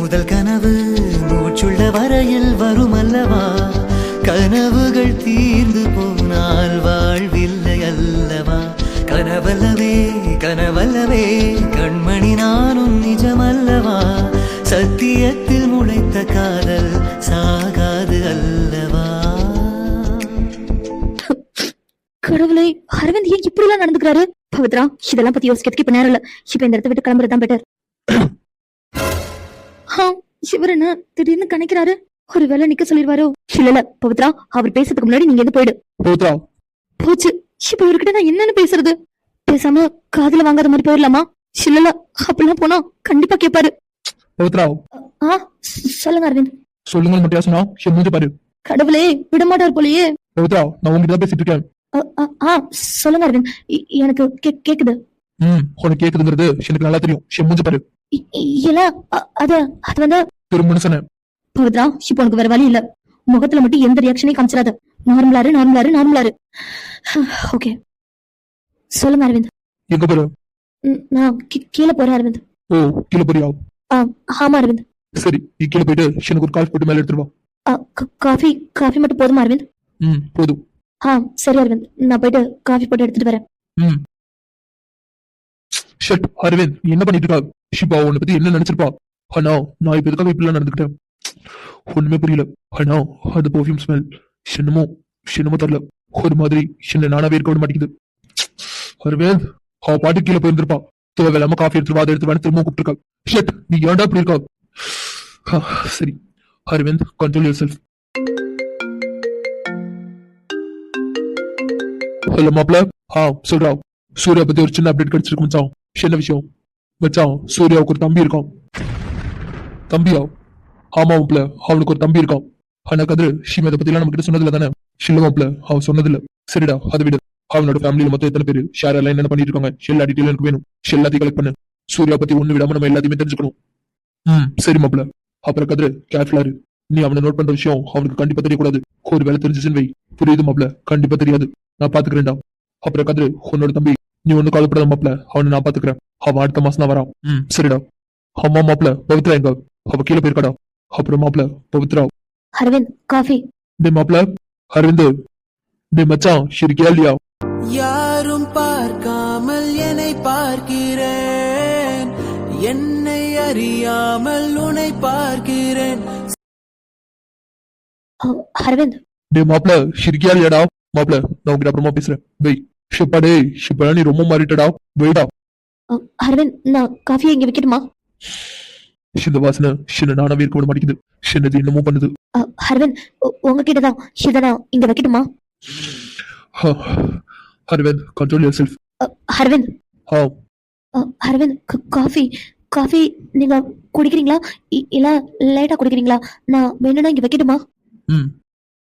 முதல் கனவு மூச்சுள்ள வரையில் வரும் அல்லவா, கனவுகள் தீர்ந்து போனால் வாழ்வில்லை அல்லவா. கனவல்லவே கனவல்லவே கண்மணி நானும் நிஜமல்லவா, சத்தியத்தில் முளைத்த காதல் சாகாது அல்லவா. கடவுளை, அரவிந்த் ஏன் இப்படி எல்லாம் நடந்துக்கிறாரு? பவித்ரா, இதெல்லாம் பத்தி யோசிக்கிறதுக்கு இப்ப நேரம் இல்ல. இப்ப இந்த இடத்த விட்டு கிளம்புறதுதான் பெட்டர். இவர் என்ன திடீர்னு கணக்கிறாரு? ஒரு வேலை நிக்க சொல்லிடுவாரோ? இல்ல பவித்ரா, அவர் பேசுறதுக்கு முன்னாடி நீங்க எது போயிடு. பவித்ரா போச்சு. இப்ப இவர்கிட்ட நான் என்னன்னு பேசுறது? பேசாம காதுல வாங்காத மாதிரி போயிடலாமா? இல்ல அப்படிலாம் போனா கண்டிப்பா கேட்பாரு. பவித்ரா சொல்லுங்க அரவிந்த். சொல்லுங்க மட்டும் சொன்னா மூஞ்சி பாரு. கடவுளே, விடமாட்டார் போலயே. பவித்ரா, நான் உங்ககிட்ட பேசிட்டு இருக்கேன். சொல்லுங்க அரவிந்த், எனக்கு கேக்குது. உனக்கு கேக்குதுங்கிறது எனக்கு நல்லா தெரியும். மூஞ்சி பாரு. இல்ல அது வந்து திரும்ப சொன்னேன். பவித்ரா, இப்ப உனக்கு வேற வழி இல்ல. முகத்துல மட்டும் எந்த ரியாக்ஷனையும் காமிச்சிடாத. நார்மலாரு நார்மலாரு நார்மலாரு. ஓகே, சொல்லுங்க அரவிந்த். எங்க போற? நான் கீழே போறேன் அரவிந்த். ஓ, கீழே போறியா? ஆமா அரவிந்த். சரி, நீ கீழே போயிட்டு எனக்கு ஒரு காஃபி போட்டு மேல எடுத்துட்டு வா. காஃபி காஃபி மட்டும் போதுமா அரவிந்த்? போதும். சரி அரவிந்த், நான் போயிட்டு காஃபி போட்டு எடுத்துட்டு வரேன். ஷட் அரவிந்த், நீ என்ன பண்ணிட்டு இருக்கா? ஷிபா உன்னை பத்தி என்ன நினைச்சிருப்பா? ஆனா நான் இப்ப எதுக்காக இப்படி நடந்துக்கிட்டேன் ஒண்ணுமே புரியல. ஆனா அது பெர்ஃபியூம் ஸ்மெல் என்னமோ தெரியல, ஒரு மாதிரி என்ன நானாவே இருக்க விட மாட்டேங்குது. அரவிந்த், அவ பாட்டு கீழே போயிருந்திருப்பா. தேவையில்லாம காஃபி எடுத்துட்டு அதை எடுத்து திரும்ப கூப்பிட்டுருக்கா. ஷட், நீ ஏன்டா இப்படி இருக்கா? சரி Aravind, control yourself. Hello மாப்ள. சொல்றா. சூர்யா பத்தி ஒரு சின்ன அப்டேட் கிடைச்சிருக்கு மச்சான். என்ன விஷயம் மச்சான்? சூர்யாவுக்கு ஒரு தம்பி இருக்கான். தம்பியா? ஆமா மாப்ள, அவனுக்கு ஒரு தம்பி இருக்கான். ஆனா கதிரு ஷிம் இதை பத்தி எல்லாம் நம்ம கிட்ட சொன்னதில்ல தானே? இல்ல மாப்ள, அவன் சொன்னதில்ல. சரிடா, அதை விடு. அவனோட ஃபேமிலியில மொத்தம் எத்தனை பேரு, ஷேர் எல்லாம் என்ன பண்ணிட்டு இருக்காங்க, எல்லா டீட்டெயிலும் எனக்கு வேணும். எல்லாத்தையும் கலெக்ட் பண்ணு. சூர்யா பத்தி ஒண்ணு விடாம நம்ம எல்லாத்தையுமே தெரிஞ்சுக்கணும். சரி மாப்ள. அப்புறம் கதிரு, கேர்ஃபுல்லா இரு. நீ அவனை நோட் பண்ற விஷயம் அவனுக்கு கண்டிப்பா தெரியக்கூடாது. ஒரு வேலை தெரிஞ்சுச்சுன்னு வை. புரியுது மாப்ள? கண்டிப்பா தெரியாது, நான் பாத்துக்கிறேன்டா. அப்புறம் கதிரு, உன்னோட தம்பி நீ ஒண்ணு கவலைப்படாத மாப்ள, அவனை நான் பாத்துக்கிறேன். அவன் அடுத்த மாசம் தான் வரான். சரிடா. ஆமா மாப்ள, பவித்ரா எங்க? அவ கீழே போயிருக்காடா. அப்புறம் மாப்ள, பவித்ரா. அரவிந்த், காஃபி. டே மாப்ள. அரவிந்த், டே மச்சான், இருக்கியா இல்லையா? யாரும் பார்க்காமல் என்னை பார்க்கிறேன், என்னை அறியாமல் உன்னை பார்க்கிறேன். அரவிந்த். டே மாப்ள, இருக்கியா இல்லையாடா? மாப்ள, நான் உங்ககிட்ட அப்புறமா பேசுறேன். வெய். ஷிப்பா, ஷிப்பா நீ ரொம்ப மாறிட்டடா. வெயிடா. அரவிந்த், நான் காஃபியை இங்க வைக்கட்டுமா? இந்த வாசனை சின்ன நானாவே இருக்க விட மாட்டேங்குது. சின்னது என்னமோ பண்ணுது. அரவிந்த், உங்ககிட்டதான் இதை நான் இங்க வைக்கட்டுமா? Aravind, control yourself. Aravind. Aravind, coffee coffee நீங்க குடிக்கிறீங்களா இல்ல லேட்டா குடிக்கிறீங்களா? நான் வேணும்னா இங்க வைக்கட்டுமா?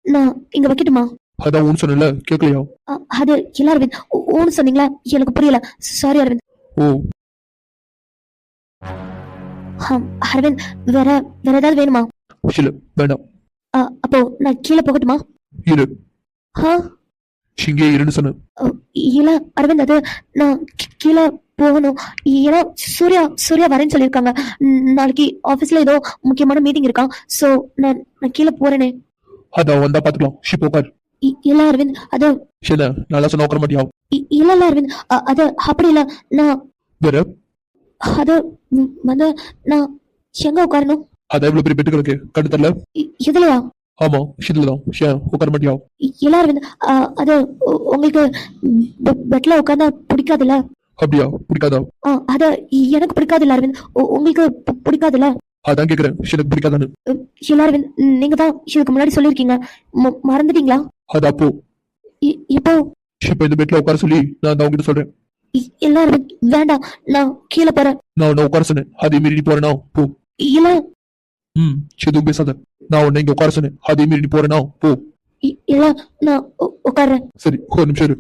நான் இங்க வைக்கட்டுமா? அதான் ஊன்னு சொன்னல, கேட்கலையா? அது இல்ல அரவிந்த், ஊன்னு சொன்னீங்களா? எனக்கு புரியல, சாரி அரவிந்த். ஓ. அரவிந்த், வேற ஏதாவது வேணுமா? இல்ல, வேண்டாம். அப்போ நான் கீழே போகட்டுமா? இரு. இங்கே இருன்னு சொன்ன. இல்ல அரவிந்த், அது நான் கீழே போகணும். ஏன்னா சூர்யா வரேன்னு சொல்லியிருக்காங்க. நாளைக்கு ஆபீஸ்ல ஏதோ முக்கியமான மீட்டிங் இருக்கான். சோ நான் கீழே போறேனே. அதான் வந்தா பாத்துக்கலாம். ஷிப் உட்கார். இல்ல அரவிந்த், அது என்ன நல்லா சொன்ன உட்கார மாட்டியா? இல்ல அரவிந்த், அது அப்படி இல்ல. நான் வேற அது வந்து நான் எங்க உட்காரணும்? அதான் இவ்வளவு பெரிய பெட்டுகளுக்கு கண்டு தரல. இதுலயா? ஆமா, இதுலதான். உட்கார மாட்டியா? இல்ல அரவிந்த், அது உங்களுக்கு பெட்ல உட்கார்ந்தா பிடிக்காதுல்ல? அப்படியா? பிடிக்காதா? அது எனக்கு பிடிக்காதுல்ல அரவிந்த், உங்களுக்கு பிடிக்காதுல்ல? அதான் கேக்குறேன், எனக்கு பிடிக்காதான்னு. இல்ல அரவிந்த், நீங்க தான் இதுக்கு முன்னாடி சொல்லிருக்கீங்க, மறந்துட்டீங்களா? அது அப்போ. இப்போ இப்ப இந்த பெட்ல உட்கார சொல்லி நான் தான் உங்ககிட்ட சொல்றேன். இல்ல அரவிந்த், வேண்டாம், நான் கீழே போறேன். நான் உட்கார சொன்னேன், அதே மீறி நீ போறேனா? போ. இல்ல. எதுவும் பேசாத. நான் உன்னை இங்க உட்கார சொன்னேன், அதே மீறி நீ போறேனா? போ. இல்ல, நான் உட்கார்றேன். சரி, ஒரு நிமிஷம் இரு.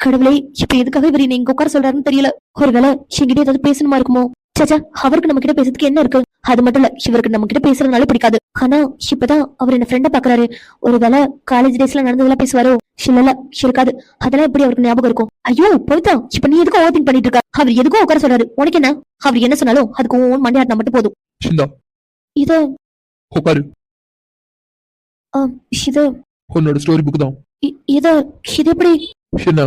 கடவுளே, இப்ப எதுக்காக இவர் நீங்க உட்கார சொல்றாருன்னு தெரியல. ஒருவேளை என்கிட்ட ஏதாவது பேசணுமா இருக்குமோ? சாச்சா, அவருக்கு நம்ம கிட்ட பேசுறதுக்கு என்ன இருக்கு? அது மட்டும் இல்ல, இவருக்கு நம்ம கிட்ட பேசுறதுனால பிடிக்காது. ஆனா இப்பதான் அவர் என்ன ஃப்ரெண்டா பாக்குறாரு. ஒருவேளை காலேஜ் டேஸ்ல நடந்ததெல்லாம் பேசுவாரோ? இல்ல, இருக்காது. அதெல்லாம் எப்படி அவருக்கு ஞாபகம் இருக்கும்? ஐயோ போய்தான், இப்ப நீ எதுக்கும் ஓவர் திங்க் பண்ணிட்டு இருக்க? அவர் எதுக்கும் உட்கார சொல்றாரு, உனக்கு என்ன? அவர் என்ன சொன்னாலும் அதுக்கு மண்டையாட்டினா மட்டும் போதும். சிந்தா இது உட்காரு. இது உன்னோட ஸ்டோரி புக் தான். இது இது எப்படி என்ன?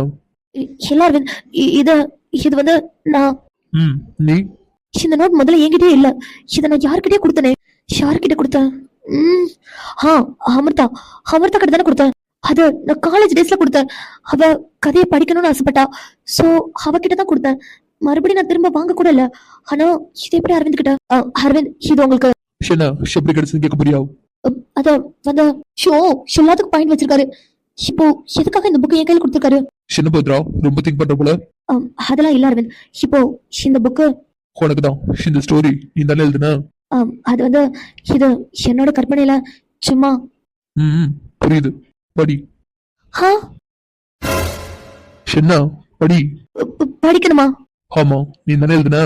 இல்ல அரவிந்த், இது இது வந்து நான் நீ இந்த நோட் முதல்ல என்கிட்டயே இல்ல. இதை நான் யார்கிட்டயே கொடுத்தனே. யார்கிட்ட கொடுத்தேன்? அமிர்தா அமிர்தா கிட்ட தானே கொடுத்தேன். அது நான் காலேஜ் டேஸ்ல கொடுத்தேன். அவ கதையை படிக்கணும்னு ஆசைப்பட்டா. சோ அவகிட்ட தான் கொடுத்தேன். மறுபடியும் நான் திரும்ப வாங்க கூட இல்ல. ஆனா இது எப்படி அரவிந்த் கிட்ட? அரவிந்த், இது உங்களுக்கு என்ன எப்படி கிடைச்சது கேட்க புரியா? அத வந்து ஷோ எல்லாத்துக்கும் பாயிண்ட் வச்சிருக்காரு. இப்போ எதுக்காக இந்த புக் என் கையில கொடுத்திருக்காரு? சின்ன பத்ரா ரொம்ப திங்க் பண்ற போல. அதெல்லாம் இல்ல அரவிந்த். இப்போ இந்த புக்கு உனக்கு தான். இந்த ஸ்டோரி நீ தானே எழுதுன? அது வந்து இது என்னோட கற்பனையில சும்மா. புரியுது, படி. என்ன படி? படிக்கணுமா? ஆமா, நீ தானே எழுதுன?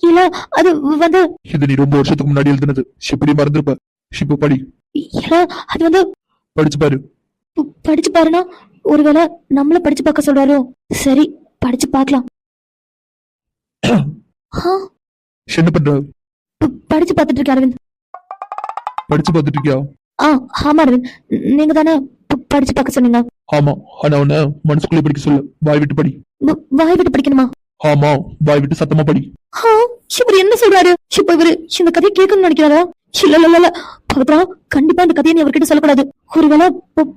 இல்ல, அது வந்து இது நீ ரொம்ப வருஷத்துக்கு முன்னாடி எழுதுனது. எப்படி மறந்துருப்ப? இப்போ படி. இல்ல, அது வந்து படிச்சு பாரு. படிச்சு பாருனா ஒருவேளை நம்மள படிச்சு பார்க்க சொல்றாரோ? சரி, படிச்சு பார்க்கலாம். என்ன பண்ற? படிச்சு பார்த்துட்டு இருக்கேன் அரவிந்த். படிச்சு பார்த்துட்டு இருக்கியா? ஆமா அரவிந்த், நீங்க தானே படிச்சு பார்க்க சொன்னீங்க. ஆமா, ஆனா உன்ன மனசுக்குள்ளே படிக்க சொல்லு. வாய் விட்டு படி. வாய் விட்டு படிக்கணுமா? ஆமா, வாய் விட்டு சத்தமா படி. இவர் என்ன சொல்றாரு? இப்ப இவரு இந்த கதையை கேட்கணும்னு நினைக்கிறாரா? இல்ல பவித்ரா, கண்டிப்பா இந்த கதையை நீ அவர்கிட்ட சொல்லக்கூடாது. ஒருவேளை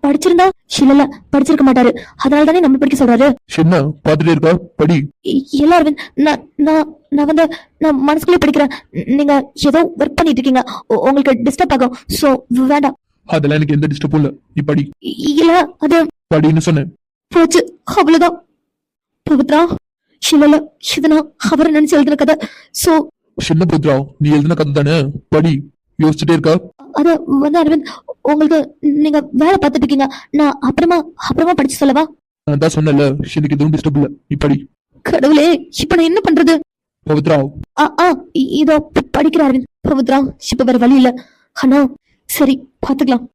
படிச்சிருந்தா இல்ல படிச்சிருக்க மாட்டாரு. அதனாலதானே நம்ம படிக்க சொல்றாரு. என்ன பாத்துட்டே இருக்கா? படி. இல்ல அரவிந்த், நான் வந்து நான் மனசுக்குள்ளே படிக்கிறேன். நீங்க ஏதோ ஒர்க் பண்ணிட்டு இருக்கீங்க, உங்களுக்கு டிஸ்டர்ப் ஆகும். சோ வேண்டாம். அதெல்லாம் எனக்கு எந்த டிஸ்டர்பும் இல்ல. நீ படி. இல்ல, அது படின்னு சொன்னேன். போச்சு, அவ்வளவுதான். பவித்ரா, இல்ல இது நான் அவரை நினைச்சு எழுதின கதை. சோ சின்ன பத்ரா, நீ எழுதின கதை தானே? படி. யோசிச்சுட்டே இருக்கா? அது வந்து அரவிந்த், உங்களுக்கு நீங்க வேலை பார்த்துட்டு இருக்கீங்க. நான் அப்புறமா படிச்சு சொல்லவா? நான் தான் சொன்னல, எனக்கு எதுவும் டிஸ்டர்ப் இல்ல. நீ படி. கடவுளே, இப்ப நான் என்ன பண்றது? பவித்ரா, இதோ படிக்கிற அரவிந்த். பவித்ரா, இப்ப வேற வழி இல்ல. ஆனா சரி, பாத்துக்கலாம்.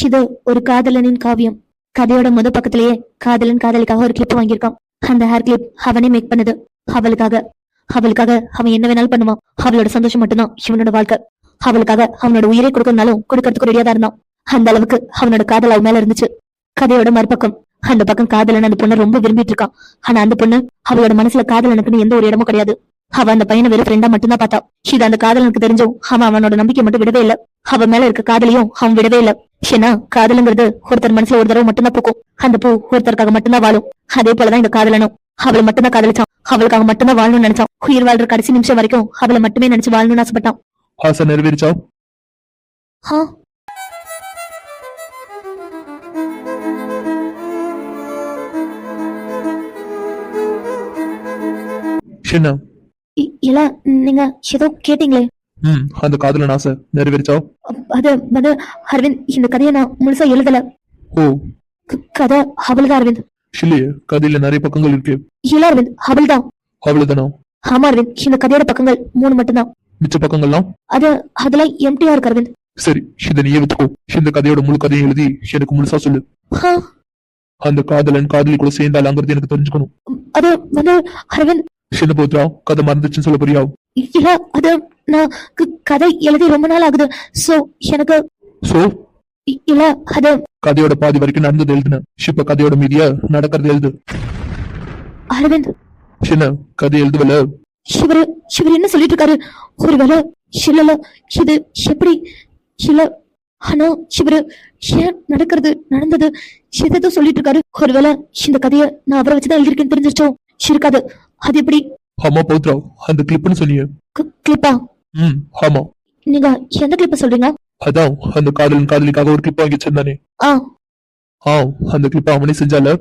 இது ஒரு காதலனின் காவியம். கதையோட முதல் பக்கத்திலேயே காதலன் காதலிக்காக ஒரு கிளிப் வாங்கியிருக்கான். அந்த ஹேர் கிளிப் அவனே மேக் பண்ணது. அவளுக்காக அவன் என்ன வேணாலும் பண்ணுவான். அவளோட சந்தோஷம் மட்டும்தான் இவனோட வாழ்க்கை. அவளுக்காக அவனோட உயிரை கொடுக்கறதுனாலும் கொடுக்கறதுக்கு ரெடியா தான் இருந்தான். அந்த அளவுக்கு அவனோட காதல் அவன் மேல இருந்துச்சு. கதையோட மறுபக்கம், அந்த பக்கம் காதலன் அந்த பொண்ணை ரொம்ப விரும்பிட்டு இருக்கான். ஆனா அந்த பொண்ணு அவளோட மனசுல காதலனுக்குன்னு எந்த ஒரு இடமும் கிடையாது. அவ அந்த பையனை வெறும் ஃப்ரெண்டா மட்டும்தான் பார்த்தா. இது அந்த காதலனுக்கு தெரிஞ்சும் அவனோட நம்பிக்கை மட்டும் விடவே இல்ல. அவன் மேல இருக்க காதலையும் அவன் விடவே இல்ல. ஏன்னா காதலுங்கிறது ஒருத்தர் மனசுல ஒரு தடவை மட்டும்தான் பூக்கும். அந்த பூ ஒருத்தருக்காக மட்டும்தான் வாழும். அதே போலதான் இந்த காதலனும் அவளை மட்டும்தான் காதலிச்சான். அவளுக்காக மட்டும்தான் வாழணும்னு நினைச்சான். உயிர் வாழ்ற கடைசி நிமிஷம் வரைக்கும் அவளை மட்டுமே நினைச்சு வாழணும்னு ஆசைப்பட்டான். ஆசை நிறைவேறிச்சா? என்ன? இல்ல, நீங்க ஏதோ கேட்டீங்களே. அந்த காதலன் ஆசை நிறைவேறிச்சா? அது வந்து அரவிந்த், இந்த கதையை நான் முழுசா எழுதல. கதை அவள்தான் அரவிந்த். இல்லையே, கதையில நிறைய பக்கங்கள் இருக்கு. இல்ல அரவிந்த், அவள்தான். அவ்வளவுதானா? ஆமா அரவிந்த், இந்த கதையோட பக்கங்கள் 3 மட்டும்தான். மிச்ச பக்கங்கள்லாம் அதெல்லாம் எம்டியா இருக்கு அரவிந்த். சரி, இதை நீயே வச்சுக்கோ. இந்த கதையோட முழு கதையை எழுதி எனக்கு முழுசா சொல்லு. அந்த காதலன் காதலி கூட சேர்ந்தாலாங்கிறது எனக்கு தெரிஞ்சுக்கணும். அது வந்து அரவிந்த், சின்ன போத்ரா, கதை மறந்துச்சுன்னு சொல்ல போறியா? இல்ல, அது நான் கதை எழுதி ரொம்ப நாள் ஆகுது. எனக்கு இல்ல, அது கதையோட பாதி வரைக்கும் நடந்தது எழுதுன. இப்ப கதையோட மீதிய நடக்கிறது எழுது. அரவிந்த், சின்ன கதை எழுதுவல. சிவர் என்ன சொல்லிட்டு இருக்காரு? ஒருவேளை இல்ல இது எப்படி இல்ல, ஆனா சிவரு ஏன் நடந்தது எதோ சொல்லிட்டு இருக்காரு. ஒருவேளை இந்த கதைய நான் அவரை வச்சுதான் எழுதிருக்கேன்னு தெரிஞ்சிருச்சோ? இருக்காது. அது எப்படி? ஆமா பௌத்ரா, அந்த கிளிப்னு சொன்னீங்க. கிளிப்பா? ஆமா. நீங்க எந்த கிளிப்ப சொல்றீங்க? அதான் அந்த காதலன் காதலிக்காக ஒரு கிளிப் வாங்கி வச்சிருந்தானே. அந்த கிளிப்ப அவனே செஞ்சால.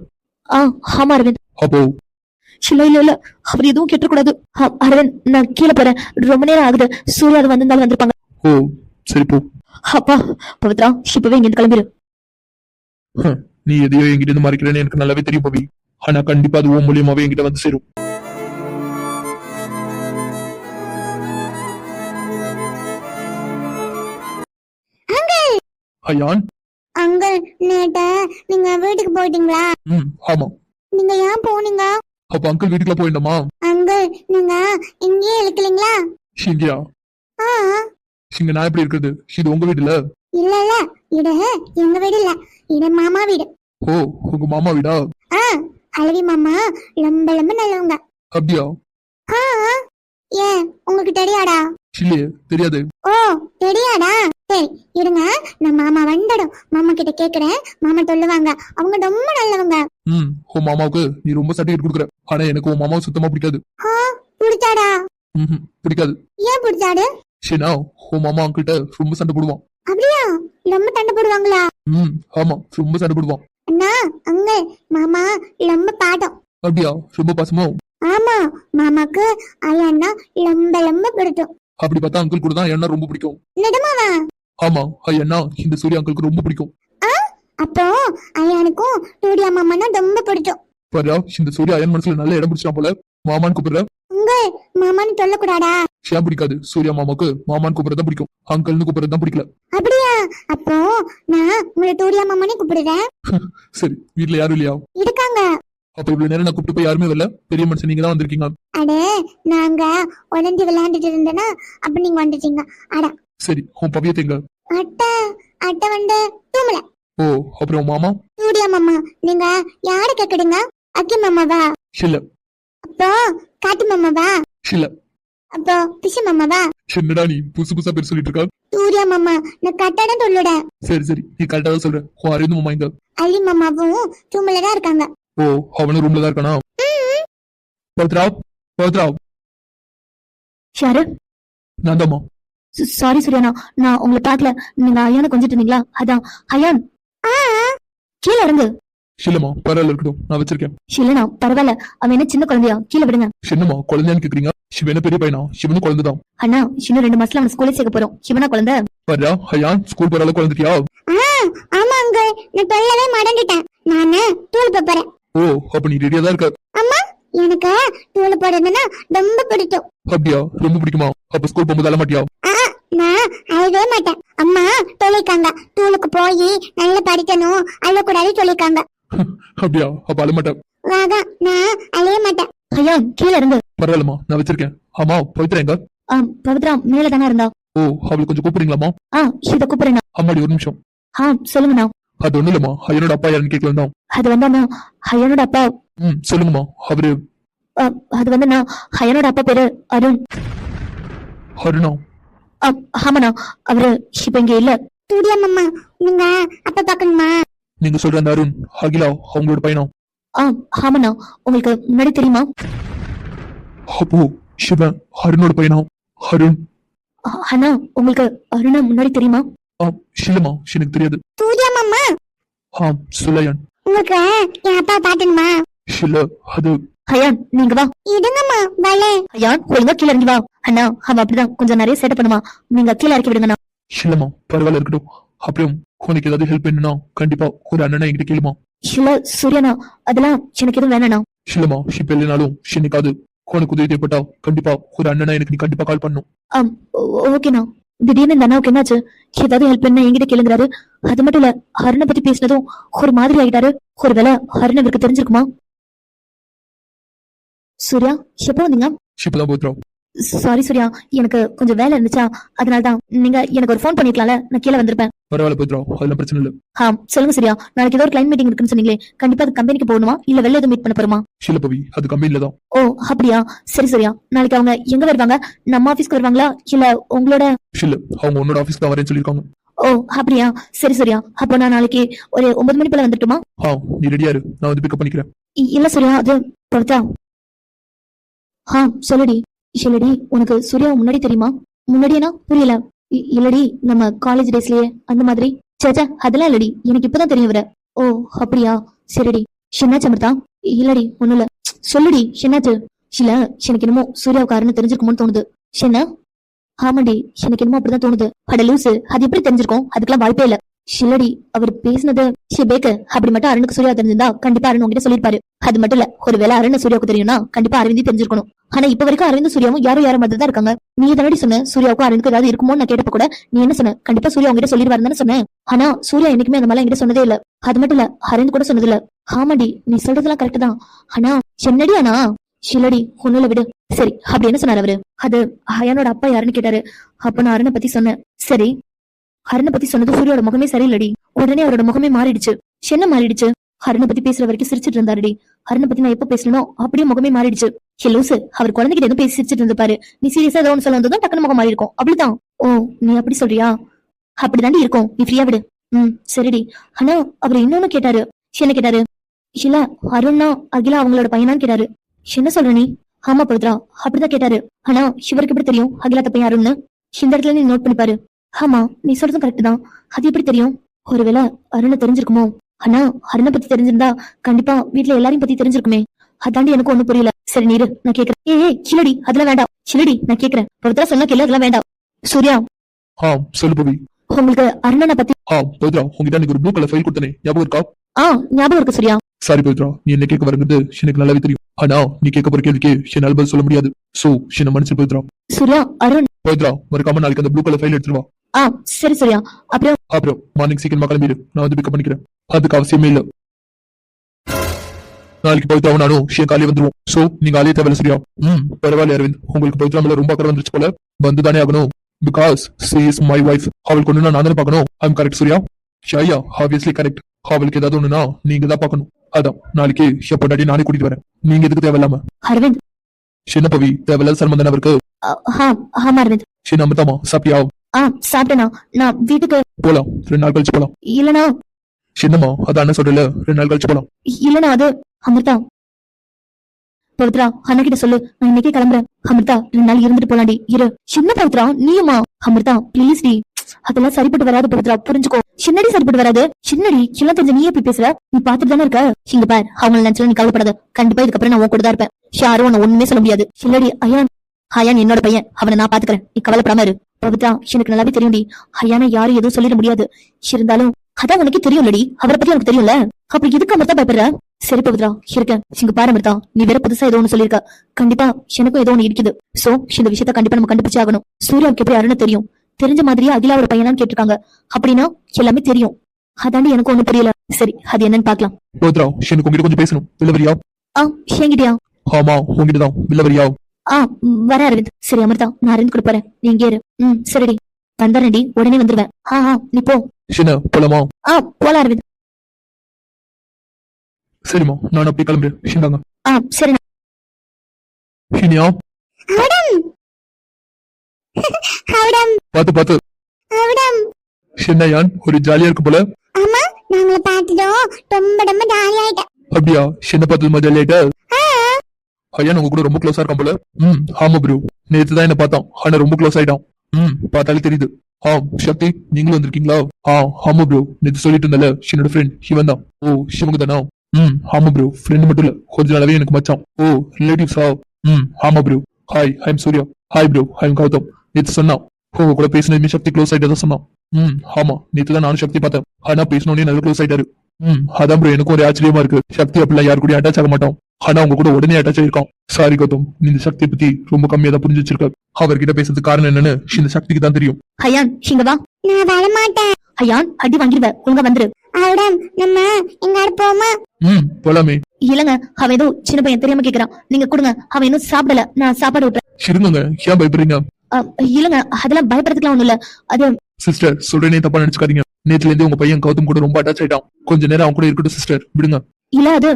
ஆமா அரவிந்த். அப்போ இல்ல அவர் எதுவும் கேட்டக்கூடாது. அரவிந்த், நான் கீழே போறேன். ரொம்ப நேரம் ஆகுது. சூர்யா அது வந்திருந்தாலும் வந்திருப்பாங்க. சரி போ. அப்பா பவித்ரா, இப்பவே இங்க கிளம்பிடு. நீ எதையோ என்கிட்ட இருந்து மறைக்கிறேன்னு எனக்கு நல்லாவே தெரியும் பவி. ஆனா கண்டிப்பா அது உன் மூலியமாவே என்கிட்ட வந்து சேரும். அயான், அங்கிள், நேத்து நீங்க வீட்டுக்கு போயிட்டீங்களா? ஆமா. நீங்க ஏன் போனீங்க? அப்ப அங்கிள் வீட்டுக்குள்ள போயிட்டோமா? அங்கிள், அங்கிள் நீங்க இங்கேயே இழுக்கலீங்களா? இங்கயா? ஆ இங்க நான் எப்படி இருக்குது? இது உங்க வீடுல? இல்ல இல்ல, இது எங்க வீடு இல்ல, இது மாமா வீடு. ஓ, உங்க மாமா வீடா? ஆ அழவி மாமா ரொம்ப ரொம்ப நல்லவங்க. அப்படியா? ஆ ஏன் உங்களுக்கு தெரியாடா? இல்லையே, தெரியாது. ஓ தெரியாதா? சரி இருங்க, நான் மாமா வந்துடும் மாமா கிட்ட கேக்குறேன், மாமா சொல்லுவாங்க, அவங்க ரொம்ப நல்லவங்க. உன் மாமாவுக்கு நீ ரொம்ப சர்டிபிகேட் கொடுக்குற. ஆனா எனக்கு உன் மாமாவை சுத்தமா பிடிக்காது. பிடிச்சாடா? பிடிக்காது. ஏன் பிடிச்சாடு? சரினா உன் மாமா அங்கிட்ட ரொம்ப சண்டை போடுவான். அப்படியா? ரொம்ப சண்டை போடுவாங்களா? ஆமா, ரொம்ப சண்டை போடுவான். அண்ணா அங்க மாமா ரொம்ப பாடம். அப்படியா? ரொம்ப பாசமோ? ஆமா, மாமாக்கு ஐயான்னா ரொம்ப ரொம்ப பிடிக்கும். அப்படி பார்த்தா அங்கிள் கூட தான் என்ன ரொம்ப பிடிக்கும். நிஜமாவா? ஆமா, ஐயன்னா இந்த சூர்யா அங்கிளுக்கு ரொம்ப பிடிக்கும். அப்போ ஐயானுக்கும் டூடியா மாமான்னா ரொம்ப பிடிக்கும். பாரு, இந்த சூர்யா அயன் மனசுல நல்ல இடம் பிடிச்சான் போல. மாமான்னு கூப்பிடுற. உங்க மாமான்னு சொல்லக்கூடாதா? ஏன் பிடிக்காது? சூர்யா மாமாக்கு மாமான்னு கூப்பிடுறதா பிடிக்கும், அங்கிள்னு கூப்பிடுறதா பிடிக்கல. அப்படியா? அப்போ நான் உங்களை டூடியா மாமானே கூப்பிடுறேன். சரி, வீட்டுல யாரும் இல்லையா? இருக்காங்க. அப்ப இவ்வளவு நேரம் நான் கூப்பிட்டு போய் யாருமே வரல. பெரிய மனுஷன் நீங்க தான் வந்திருக்கீங்க. அடே நாங்க உடஞ்சி விளையாண்டுட்டு இருந்தேன்னா அப்ப நீங்க வந்துட்டீங்க. அடா சரி, உன் பவியத்தை எங்க? அட்டை அட்டை வந்து தூமல. ஓ, அப்புறம் உன் மாமா? டூடியா மாமா. நீங்க யாரு கேக்குறீங்க? அக்கி மாமாவா? இல்ல. அப்போ காட்டு மாமாவா? இல்ல. அப்போ பிஷு மாமாவா? என்னடா நீ புதுசு புதுசா பேர் சொல்லிட்டு இருக்க? டூடியா மாமா நான் கட்டாடம் சொல்லுடேன். சரி சரி, நீ கரெக்டா தான் சொல்ற. உன் அறிந்து மாமா எங்க? அலி மாமாவும் தூமலதான் இருக்காங்க. ஓ, அவனும் ரூம்ல தான் இருக்கானா? பவித்ரா, பவித்ரா. யாரு? நான் தாம்மா. சாரி சூர்யானா, நான் உங்களை பாக்கல. நீங்க ஐயான கொஞ்சிட்டு இருந்தீங்களா? அதான். ஐயான் கீழே இறங்கு. இல்லம்மா, பரவாயில்ல, இருக்கட்டும், நான் வச்சிருக்கேன். இல்லனா பரவாயில்ல, அவன் என்ன சின்ன குழந்தையா? கீழே விடுங்க. என்னம்மா குழந்தையான்னு கேக்குறீங்க? சிவன பெரிய பையனா? சிவனும் குழந்தைதான். அண்ணா, இன்னும் 2 மாசத்துல அவன் ஸ்கூலே சேர்க்க போறோம். சிவனா குழந்தை? பாரு, ஐயான் ஸ்கூல் போற அளவுக்கு குழந்தையா? ஆமா அங்க நான் சொல்லவே மறந்துட்டேன். நானு தூள் போறேன். ஓ, அப்ப நீ ரெடியா தான் இருக்க. அம்மா எனக்கு தூள் போடுறதுன்னா ரொம்ப பிடிக்கும். அப்படியா? ரொம்ப பிடிக்குமா? அப்ப ஸ்கூல் போகும்போது அழ மாட்டியா? நான் அழவே மாட்டேன். அம்மா சொல்லிருக்காங்க, தூளுக்கு போய் நல்லா படிக்கணும், அழக்கூடாது சொல்லிருக்காங்க. அப்படியா? அப்ப அழ மாட்டேன். நான் அழைய மாட்டேன். ஐயா கீழே இறங்கு. பரவாயில்லம்மா, நான் வச்சிருக்கேன். ஆமா, பவித்ரா எங்க? பவித்ரா மேல தானே இருந்தா. ஓ, அவளுக்கு கொஞ்சம் கூப்பிடுறீங்களாமா? இத கூப்பிடுறேன். அம்மாடி, ஒரு நிமிஷம். சொல்லுங்கண்ணா. அது ஒண்ணு இல்லம்மா, ஐயனோட அப்பா யாருன்னு கேட்கலாம் தான். அது வந்தாண்ணா ஐயனோட அப்பா. சொல்லுங்கம்மா. அவரு அது வந்துண்ணா ஐயனோட அப்பா பேரு அருண். அருணா? ஆமாண்ணா, அவரு இப்ப இங்க இல்ல. டூடியா மாமா நீங்க அப்ப பாக்கணுமா? நீங்க சொல்ற அந்த அருண் அகிலா அவங்களோட பையனா? ஆமாண்ணா, உங்களுக்கு முன்னாடி தெரியுமா? அப்போ சிவன் அருணோட பையனா? அருண் அண்ணா, உங்களுக்கு அருணா முன்னாடி தெரியுமா? இல்லம்மா, எனக்கு தெரியாது. டூடியா மாமா சுலையன். உங்களுக்கு என் அப்பா பாக்கணுமா? இல்ல, அது ஐயான் நீங்க வா. இதுங்கம்மா வலே. ஐயான் ஒழுங்கா கீழே இறங்கி வா. அண்ணா அவன் அப்படிதான் கொஞ்சம் நிறைய சேட்டை பண்ணுமா, நீங்க கீழே இறக்கி விடுங்கண்ணா. இல்லம்மா, பரவாயில்ல, இருக்கட்டும். அப்புறம் உனக்கு ஏதாவது ஹெல்ப் வேணும்னா கண்டிப்பா ஒரு அண்ணனா என்கிட்ட கேளுமா. இல்ல சூர்யானா, அதெல்லாம் எனக்கு எதுவும் வேணாண்ணா. இல்லம்மா, இப்ப இல்லைனாலும் என்னைக்காவது உனக்கு உதவி தேவைப்பட்டா கண்டிப்பா ஒரு அண்ணனா எனக்கு நீ கண்டிப்பா கால் பண்ணும். ஓகேண்ணா. திடீர்னு இந்த அண்ணாவுக்கு என்னாச்சு? ஏதாவது ஹெல்ப் பண்ணா என்கிட்ட கேளுங்கிறாரு. அது மட்டும் இல்ல, அருணை பத்தி பேசினதும் ஒரு மாதிரி ஆகிட்டாரு. ஒருவேளை அருண் இவருக்கு தெரிஞ்சிருக்குமா? சூர்யா எப்ப வந்தீங்க? இப்பதான் போத்துறோம். சாரி சூர்யா, எனக்கு கொஞ்சம் வேலை இருந்துச்சா, அதனாலதான். நீங்க எனக்கு ஒரு போன் பண்ணிருக்கலாம்ல, நான் கீழே வந்திருப்பேன். பரவாயில்ல போத்துறோம், அதெல்லாம் பிரச்சனை இல்ல. சொல்லுங்க சூர்யா, நாளைக்கு ஏதோ ஒரு கிளைண்ட் மீட்டிங் இருக்குன்னு சொன்னீங்களே, கண்டிப்பா அது கம்பெனிக்கு போகணுமா இல்ல வெளில எதுவும் மீட் பண்ண போறோமா? இல்ல பவி, அது கம்பெனில தான். ஓ அப்படியா? சரி சூர்யா, நாளைக்கு அவங்க எங்க வருவாங்க? நம்ம ஆபீஸ்க்கு வருவாங்களா இல்ல உங்களோட? இல்ல, அவங்க உன்னோட ஆபீஸ்க்கு தான் வரேன்னு சொல்லிருக்காங்க. ஓ அப்படியா? சரி சூர்யா, அப்போ நான் நாளைக்கு ஒரு 9 மணி போல வந்துட்டுமா? நீ ரெடியா இரு, நான் வந்து பிக்கப் பண்ணிக்கிறேன். இல்ல சூர்யா, அது பொறுத்தா. சொல்லுடி. இல்லடி, உனக்கு சூர்யா முன்னாடி தெரியுமா? முன்னாடினா புரியல. இல்லடி, நம்ம காலேஜ் டேஸ்லயே அந்த மாதிரி. சேச்சா, அதெல்லாம் இல்லடி, எனக்கு இப்பதான் தெரிய வர. ஓ அப்படியா? சரிடி. என்னாச்சு அமிர்தா? இல்லடி ஒண்ணும் இல்ல. சொல்லுடி, என்னாச்சு? இல்ல, எனக்கு என்னமோ சூர்யாவுக்கு அருண் தெரிஞ்சிருக்குமோன்னு தோணுது. என்ன? ஆமாடி, எனக்கு என்னமோ அப்படிதான் தோணுது. அட லூசு, அது எப்படி தெரிஞ்சிருக்கும்? அதுக்கெல்லாம் வாய்ப்பே இல்ல. இல்லடி, அவர் பேசினது பேக்கு. அப்படி மட்டும் அருணுக்கு சூர்யா தெரிஞ்சிருந்தா கண்டிப்பா அருண் உங்ககிட்ட சொல்லிருப்பாரு. அது மட்டும் இல்ல, ஒருவேளை அருண் சூர்யாவுக்கு தெரியும்னா கண்டிப்பா அரவிந்தி தெரிஞ்சிருக்கணும். ஆனா இப்ப வரைக்கும் அரவிந்த் சூர்யாவும் யாரும் மாதிரி தான் இருக்காங்க. நீ தானடி சொன்ன சூர்யாவுக்கும் அருணுக்கு ஏதாவது இருக்குமோன்னு நான் கேட்டப்ப கூட நீ என்ன சொன்ன? கண்டிப்பா சூர்யா உங்ககிட்ட சொல்லிருவாருன்னு தானே சொன்னேன். ஆனா சூர்யா என்னைக்குமே அந்த மாதிரி என்கிட்ட சொன்னதே இல்ல. அது மட்டும் இல்ல, அரவிந்த் கூட சொன்னது இல்ல. ஆமாடி, நீ சொல்றதெல்லாம் கரெக்ட் தான். ஆனா என்னடி? ஆனா இல்லடி ஒண்ணுல விடு. சரி அப்படி என்ன சொன்னாரு அவரு? அது ஹயானோட அப்பா யாருன்னு கேட்டாரு. அப்ப நான் அருணை பத்தி சொன்னேன். சரி, அருணை பத்தி சொன்னது சூரியோட முகமே சரியில்லடி. உடனே அவரோட முகமே மாறிடுச்சு. என்ன மாறிடுச்சு? அருணை பத்தி பேசுற வரைக்கும் சிரிச்சிட்டு இருந்தாருடி. அருணை பத்தி நான் எப்ப பேசணும் அப்படியே முகமே மாறிடுச்சு. லூசு, அவர் குழந்தைகிட்ட எதுவும் பேசி சிரிச்சிட்டு இருந்துப்பாரு. நீ சீரியஸா ஏதோ ஒன்று சொல்ல வந்ததும் டக்குனு முகம் மாறி இருக்கும். அப்படிதான். ஓ, நீ அப்படி சொல்றியா? அப்படிதாண்டி இருக்கும். நீ ஃப்ரீயா விடு. சரிடி. ஆனா அவர் இன்னொன்னு கேட்டாரு. என்ன கேட்டாரு? இல்ல, அருண்னா அகிலா அவங்களோட பையனான்னு கேட்டாரு. என்ன சொல்ற நீ? ஆமா பவித்ரா, அப்படிதான் கேட்டாரு. ஆனா இவருக்கு எப்படி தெரியும் அகிலா பையன் அருண்னு? இந்த இடத்துல நீ நோட் பண்ணிப்பாரு. ஆமா, நீ சொல்றதும் கரெக்ட் தான். அது எப்படி தெரியும்? ஒருவேளை அருணை தெரிஞ்சிருக்குமோ? ஆனா அருணை பத்தி தெரிஞ்சிருந்தா கண்டிப்பா வீட்டுல எல்லாரையும் பத்தி தெரிஞ்சிருக்குமே. அதாண்டி எனக்கு ஒண்ணும் புரியல. சரி நீரு, நான் கேக்குறேன். ஏய் கிளடி, அதெல்லாம் வேண்டாம். கிளடி, நான் கேக்குறேன். பவித்ரா சொன்னா கேளு, அதெல்லாம் வேண்டாம். சூர்யா, சொல்லு பவி. உங்களுக்கு அருணனை பத்தி பவித்ரா, உங்ககிட்ட எனக்கு ஒரு ப்ளூ கலர் ஃபைல் கொடுத்தனே, ஞாபகம் இருக்கா? ஞாபகம் இருக்கு சூர்யா. சாரி பவித்ரா, நீ என்ன கேட்க வரங்கிறது எனக்கு நல்லாவே தெரியும். ஆனா நீ கேட்க போற கேள்விக்கு என்னால பதில் சொல்ல முடியாது. சோ என்ன மன்னிச்சு பவித்ரா. சூர்யா, அருண். பவித்ரா, மறக்காம நாளைக்கு அந்த ப்ளூ கலர் ஃபைல் எடுத்துட்டு வா. சரி சூர்யா. அப்புறம் மார்னிங் சீக்கிரமா கிளம்பிடு, நான் வந்து பிக்கப் பண்ணிக்கிறேன். அதுக்கு அவசியமே இல்ல. நாளைக்கு பவித்ராவும் நானும் காலையே வந்துருவோம். சோ நீங்க ஆலையே தேவையில்ல சரியா? பரவாயில்ல அரவிந்த், உங்களுக்கு பவித்ரா மேல ரொம்ப அக்கறை வந்துருச்சு போல. வந்துதானே ஆகணும். Because she is my wife. அவளுக்கு ஒண்ணுனா நான் தானே பார்க்கணும். I'm correct Surya? ஷாயா, ஆப்வியஸ்லி கரெக்ட். அவளுக்கு ஏதாவது ஒண்ணுனா நீங்க தான் பார்க்கணும். அதான் நாளைக்கு எப்படாடி நானே கூட்டிட்டு வரேன். நீங்க எதுக்கு தேவையில்லாம? அரவிந்த். சின்ன பவி, தேவையில்லாத சர்மம் தானே அவருக்கு. ஆமா அரவிந்த். சின்ன அமிர்தாமா, சாப்பிட்டியா? சாப்பிட்டேனா? நான் வீட்டுக்கு போலாம். 2 நாள் கழிச்சு போலாம். இல்லனா சின்னம்மா, அதான் என்ன சொல்றல, 2 நாள் கழிச்சு போலாம். இல்லனா அது அமிர்தா. பவித்ரா, அண்ணா கிட்ட சொல்லு, நான் இன்னைக்கே கிளம்புறேன். அமிர்தா, 2 நாள் இருந்துட்டு போலாண்டி. இரு. என்ன பவித்ரா நீயுமா? அமிர்தா ப்ளீஸ் டி, அதெல்லாம் சரிப்பட்டு வராது பவித்ரா, புரிஞ்சுக்கோ. சின்னடி சரிப்பட்டு வராது. சின்னடி எல்லாம் தெரிஞ்ச நீ எப்படி பேசுற? நீ பாத்துட்டு தானே இருக்க. இங்க பார், அவங்க நினைச்சா நீ கவலைப்படாத. கண்டிப்பா இதுக்கப்புறம் நான் உன் கூட தான் இருப்பேன். யாரும் உன்னை ஒண்ணுமே சொல்ல முடியாது. சின்னடி, அயான் என்னோட பையன், அவனை நான் பாத்துக்கிறேன். நீ கவலைப்படாம இரு. பவித்ரா, எனக்கு நல்லாவே தெரியும்டி, அயானை யாரும் எதுவும் சொல்லிட முடியாது. இருந்தாலும் அதான் உனக்கு தெரியும்லடி, அவரை பத்தி உனக்கு தெரியும்ல. அப்படி எதுக்கு அமிர்தா பயப்படுற? சரி பவித்ரா, இருக்கேன். இங்க பாரு அமிர்தா, நீ வேற புதுசா ஏதோ ஒண்ணு சொல்லிருக்க. கண்டிப்பா எனக்கும் ஏதோ ஒண்ணு இருக்குது. சோ இந்த விஷயத்த கண்டிப்பா நம்ம கண்டுபிடிச்சு ஆகணும். சூர்யாவுக்கு எப்படி அருணை தெரியும்? தெரிஞ்ச மாதிரியே அகிலாவோட பையனான்னு கேட்டிருக்காங்க. அப்படின்னா எல்லாமே தெரியும். அதாண்டி எனக்கு ஒண்ணு புரியல. சரி, அது என்னன்னு பாக்கலாம். பவித்ரா, எனக்கு உங்ககிட்ட கொஞ்சம் பேசணும். வில்லவரியா? என்கிட்டயா? ஆமா, உங்ககிட்டதான். வில்லவரியா? வர அரவிந்த். சரி அமிர்தா, நான் அரவிந்த் கூட போறேன். நீ இங்கே இரு. சரிடி, வந்துடுறேன்டி, உடனே வந்துருவேன். நீ போ. போலாமா? போலாம் அரவிந்த். சரிம்மா, நான் அப்படியே கிளம்புறேன். இந்தாங்க. சரி. இனியா பாத்து சின்னையான் ஒரு ஜாலியா இருக்கு போல. ஆமா, நாங்கள பாத்துட்டோம். ரொம்ப ஜாலியா ஆயிட்டேன். அப்படியா? சின்ன பார்த்தது ஜாலியா ஆயிட்ட? ஐயா உங்க கூட ரொம்ப க்ளோஸா இருக்கான் போல. ஆமா ப்ரோ, நேத்து தான் என்ன பார்த்தான். ஆனா ரொம்ப க்ளோஸ் ஆயிட்டான். பார்த்தாலே தெரியுது. சக்தி, நீங்களும் வந்திருக்கீங்களா? ஆமா ப்ரோ, நேத்து சொல்லிட்டு இருந்தல, என்னோட ஃப்ரெண்ட் சிவன் தான். ஓ, சிவங்க தானா? ஆமா ப்ரோ, ஃப்ரெண்ட் மட்டும் இல்ல, கொஞ்ச நாளாவே எனக்கு மச்சான். ஓ, ரிலேட்டிவ்ஸா? ஆமா bro. Hi, I am Surya. Hi bro, I am Gautham. நேத்து சொன்னான் உங்க கூட பேசினதுமே சக்தி க்ளோஸ் ஆயிட்டதான் சொன்னான். ஆமா, நேத்து தான் நானும் சக்தி பார்த்தேன். ஆனா பேசினோடனே நல்லா க்ளோஸ் ஆயிட்டாரு. அதான் ப்ரோ, எனக்கும் ஒரு ஆச்சரியமா இருக்கு. சக்தி அப்படிலாம் யாரு கூட அட்டாச் ஆக மாட்டான். ஆனா அவங்க கூட உடனே அட்டாச் ஆயிருக்கான். சாரி கௌதம், நீ இந்த சக்தியை பத்தி ரொம்ப கம்மியா தான் புரிஞ்சு வச்சிருக்க. அவர்கிட்ட பேசுறதுக்கு காரணம் என்னன்னு இந்த சக்திக்கு தான் தெரியும். ஐயான், இங்க வா. நான் வர மாட்டேன். ஐயான், அடி வாங்கிடுவ. ஒழுங்கா வந்துரு. அவடம், நம்ம எங்காடு போமா? போலாமே. இல்லங்க, அவன் ஏதோ சின்ன பையன் தெரியாம கேக்குறான். நீங்க கொடுங்க, அவன் இன்னும் சாப்பிடல. நான் சாப்பாடு விட்டுறேன். இருங்க, ஏன் பயப்படுறீங்க? இல்லங்க, அதெல்லாம் பயப்படுறதுக்குலாம் ஒண்ணு இல்ல. அது சிஸ்டர், சொல்றேனே தப்பா நினைச்சுக்காதீங்க. நேத்துல இருந்து உங்க பையன் கௌதம் கூட ரொம்ப அட்டாச் ஆயிட்டான். கொஞ்ச நேரம் அவன் கூட இருக்கட்டும் சிஸ்டர், விடுங்க. இல்ல அது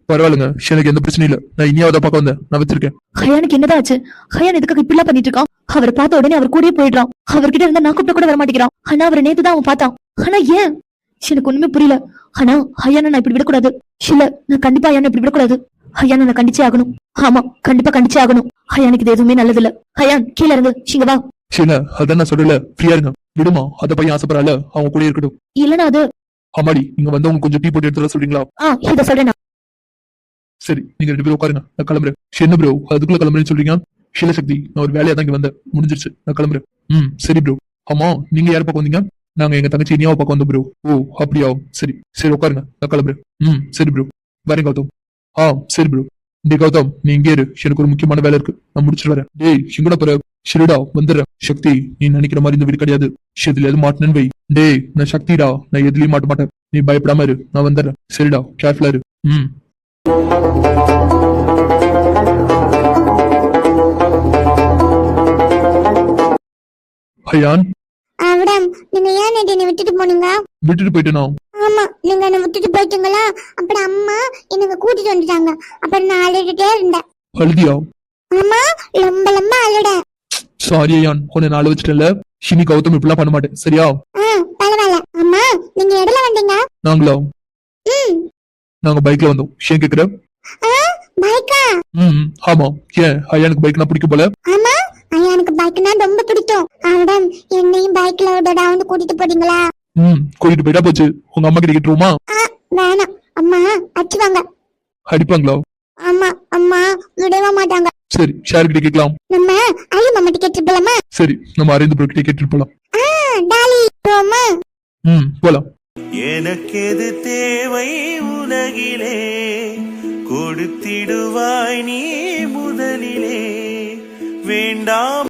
பரவாயில்லைங்க, எனக்கு எந்த பிரச்சனையும் இல்ல. நான் இனியாவது பார்க்க வந்தேன், நான் வச்சிருக்கேன். ஹயானுக்கு என்னதான் ஆச்சு? ஹயான் எதுக்காக இப்படிலாம் பண்ணிட்டு இருக்கான்? அவரை பார்த்த உடனே அவர் கூடயே போயிடுறான். அவர்கிட்ட இருந்தா நான் கூப்பிட்ட கூட வர மாட்டேங்கிறான். ஆனா அவரை நேத்து தான் அவன் பார்த்தான். ஆனா ஏன்? எனக்கு ஒண்ணுமே புரியல. ஆனா ஹயானை நான் இப்படி விடக்கூடாது. இல்ல, நான் கண்டிப்பா ஹயானை இப்படி விடக்கூடாது. ஹயானை நான் கண்டிச்சே ஆகணும். ஆமா, கண்டிப்பா கண்டிச்சே ஆகணும். ஹயானுக்கு இது எதுவுமே நல்லது இல்ல. ஹயான், கீழே இருந்து இங்க வா. அதான் நான் சொல்லல, ஃப்ரீயா இருங்க. விடுமா, அத பையன் ஆசைப்படல, அவங்க கூட இருக்கட்டும். இல்லன்னா அது ஆமாடி, நீங்க வந்து அவங்க கொஞ்சம் டீ போட்டு எடுத்துட சொல்றீங்களா? இத சொல்றேன். சரி, நீங்க 2 பேரும் உட்காருங்க, நான் கிளம்புறேன். என்ன ப்ரோ, அதுக்குள்ள கிளம்புறேன்னு சொல்றீங்க? சக்தி, நான் ஒரு வேலையா தான் இங்க வந்தேன், முடிஞ்சிருச்சு, நான் கிளம்புறேன். சரி ப்ரோ. ஆமா, நீங்க யார் பக்கம் வந்தீங்க? நாங்க எங்க தங்கச்சி இனியாவை பக்கம் வந்தோம் ப்ரோ. ஓ, அப்படியா? சரி சரி, உட்காருங்க, நான் கிளம்புறேன். சரி ப்ரோ, வரேன் கௌதம். சரி ப்ரோ. டே கௌதம், நீ இங்கே இரு, எனக்கு ஒரு முக்கியமான வேலை இருக்கு, நான் முடிச்சுட்டு வரேன். டேய் எங்கடா போற? சரிடா, வந்துடுறேன். சக்தி, நீ நினைக்கிற மாதிரி இந்த வீடு கிடையாது. இதுல எது மாட்டேன்னு வை. டேய், நான் சக்திடா, நான் எதுலயும் மாட்ட மாட்டேன். நீ பயப்படாம இரு, நான் வந்துடுறேன். சரிடா, கேர்ஃபுல்லா இரு. ஹயான் அவடம் நீங்க ஏன் நேத்து என்னை விட்டுட்டு போனீங்க? விட்டுட்டு போயிட்டேனா? ஆமா, நீங்க என்ன விட்டுட்டு போயிட்டீங்களா? அப்புறம் அம்மா எனக்கு கூட்டிட்டு வந்துட்டாங்க. அப்புறம் நான் அழுதுட்டே இருந்தேன். அழுதியா? ஆமா, ரொம்ப ரொம்ப அழுடேன். சாரி ஐயான், உன்னை நான் வச்சுட்டேன்ல. இனி கௌதம் இப்படிலாம் பண்ண மாட்டேன், சரியா? பரவாயில்ல. அம்மா, நீங்க எதுல வந்தீங்க? நாங்களா? ம். நாங்க பைக்ல வந்தோம். ஏன் கேக்குற? பைக்கா? ஆமா. ஏன் ஐயானுக்கு பைக்னா பிடிக்கும் போல? ஆமா, எனக்கு பைக்னா ரொம்ப பிடிக்கும். அவடம் என்னையும் பைக்ல விடடா வந்து கூட்டிட்டு போறீங்களா? கூட்டிட்டு போயிட்டா போச்சு. உங்க அம்மா கிட்ட கேட்டுருவோமா? வேணாம், அம்மா அடிச்சுவாங்க. அடிப்பாங்களா? ஆமா, அம்மா விடவே மாட்டாங்க. சரி, ஷேர் கிட்ட கேட்கலாம். நம்ம ஐயோ மாமா டிக்கெட் போலாமா? சரி, நம்ம அரேந்து ப்ரோ கிட்ட கேட்டுட்டு போலாம். டாலி போமா? போலாம். எனக்கெது தேவை உலகிலே, கொடுத்திடுவாய் நீ முதலிலே, வேண்டாம்